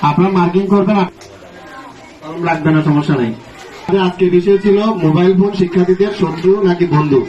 আপনার মার্কিং করবেন, লাগবে না, সমস্যা নেই। আজকের বিষয় ছিল মোবাইল ফোন শিক্ষার্থীদের শত্রু নাকি বন্ধু।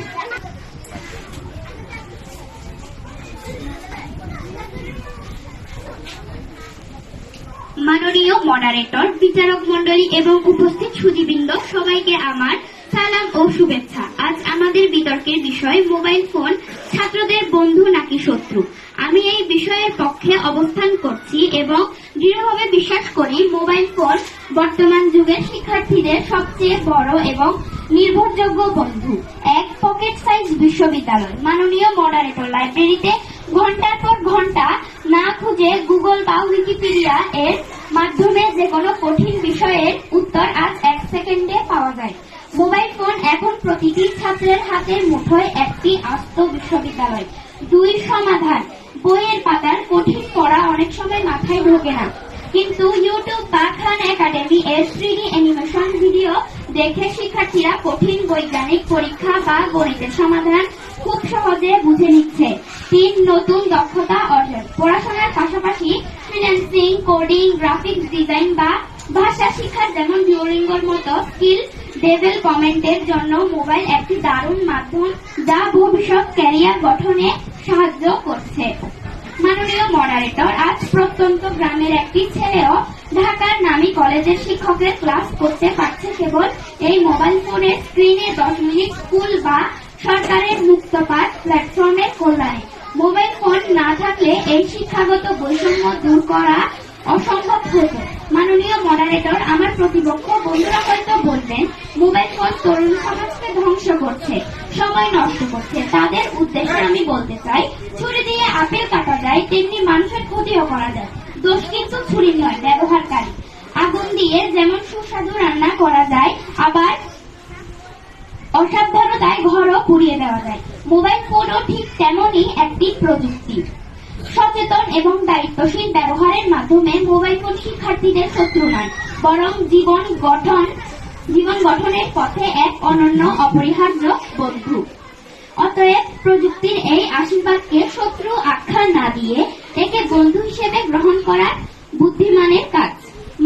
মাননীয় মডারেটর, বিচারক মন্ডলী এবং উপস্থিত সুধীবৃন্দ, সবাইকে আমার সালাম ও শুভেচ্ছা। আজ আমাদের বিতর্কের বিষয় মোবাইল ফোন ছাত্রদের বন্ধু নাকি শত্রু। আমি এই বিষয়ের পক্ষে অবস্থান করছি এবং দৃঢ়ভাবে বিশ্বাস করি মোবাইল ফোন বর্তমান যুগের শিক্ষার্থীদের সবচেয়ে বড় এবং নির্ভরযোগ্য বন্ধু। এক পকেট সাইজ বিশ্ববিদ্যালয়। মাননীয় মডারেটর, লাইব্রেরিতে ঘন্টার পর ঘন্টা না খুঁজে গুগল বা উইকিপিডিয়া এর মাধ্যমে যে কোনো কঠিন বিষয়ের উত্তর আজ 1 সেকেন্ডে পাওয়া যায়। মোবাইল ফোন এখন প্রতিটি ছাত্রের হাতের মুঠোয় একটি আস্ত বিশ্ববিদ্যালয়। 2 সমাধান। বইয়ের পাতার কঠিন পড়া অনেক সময় মাথায় ঢোকে না, কিন্তু ইউটিউব বা খান একাডেমি এর 3D অ্যানিমেশন ভিডিও দেখে শিক্ষার্থীরা কঠিন বৈজ্ঞানিক পরীক্ষা বা গণিতের সমাধান খুব সহজে বুঝে নিচ্ছে। 3 নতুন দক্ষতা অর্জন। পড়াশোনার পাশাপাশি ফ্রিল্যান্সিং, কোডিং, গ্রাফিক্স ডিজাইন বা ভাষা শিক্ষার যেমন ডিউওলিঙ্গোর মতো স্কিল ডেভেলপমেন্টের জন্য মোবাইল একটি দারুণ মাধ্যম, যা ভবিষ্যৎ ক্যারিয়ার গঠনে সাহায্য করছে। মাননীয় মডারেটর, আজ প্রত্যন্ত গ্রামের একটি ছেলেও ঢাকার নামী কলেজের শিক্ষকের ক্লাস করতে পারছে কেবল এই মোবাইল ফোনের স্ক্রিনে 10 মিনিট স্কুল বা সরকারের মুক্তপাঠ প্ল্যাটফর্মের কল্যাণে। মোবাইল ফোন না থাকলে এই শিক্ষাগত বৈষম্য দূর করা অসম্ভব হতো। মাননীয় মডারেটর, আমার প্রতিপক্ষ বন্ধুরা হয়তো বলবেন মোবাইল ফোন তরুণ সমাজকে ধ্বংস করছে, সময় নষ্ট করছে। তাদের উদ্দেশ্যে আমি বলতে চাই, ছুরি দিয়ে আপেল কাটা যায়, তেমনি মানুষের ক্ষতিও করা যায়। দোষ কিন্তু ছুরি নয়, ব্যবহারকারী। আগুন দিয়ে যেমন সুস্বাদু রান্না করা যায়, আবার অসাবধানতায় ঘরও পুড়িয়ে দেওয়া যায়। মোবাইল ফোনও ঠিক তেমনই একটি প্রযুক্তি। সচেতন এবং দায়িত্বশীল ব্যবহারের মাধ্যমে মোবাইল ফোন শিক্ষার্থীদের শত্রু নয়, বরং জীবন গঠনের পথে এক অনন্য অপরিহার্য বন্ধু। অতএব প্রযুক্তির এই আশীর্বাদকে শত্রু আখ্যা না দিয়ে একে বন্ধু হিসেবে গ্রহণ করা বুদ্ধিমানের কাজ।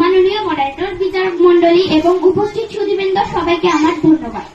মাননীয় মডারেটর, বিচারক মন্ডলী এবং উপস্থিত সুধীবৃন্দ, সবাইকে আমার ধন্যবাদ।